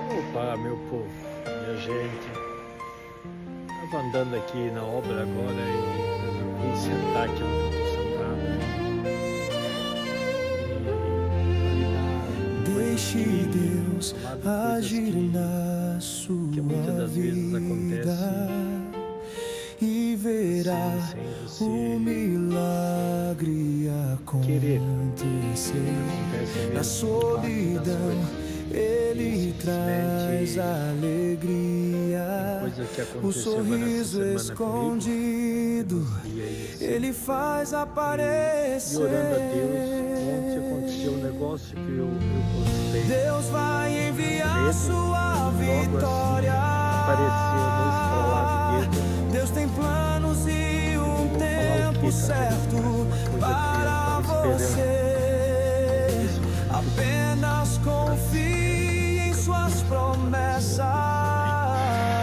Opa, meu povo, minha gente. Estava andando aqui na obra agora e resolvi sentar aqui onde eu estou sentado. E Deixe Deus falar de agir coisas na que muitas sua das vezes vida e verá sem o você milagre querer. acontecer. Acontece mesmo Na das solidão coisas Ele traz simplesmente alegria. coisa que O aconteceu agora essa sorriso semana comigo. escondido E aí, assim, Ele faz e aparecer. orando a Deus, ontem aconteceu um negócio que eu postei Deus vai enviar nele, sua e logo vitória. assim apareceu no estralar de dedo. Deus tem planos e Eu um nem vou falar o tempo que, tá? certo Uma coisa que eu para tava esperando. você. Isso, Apenas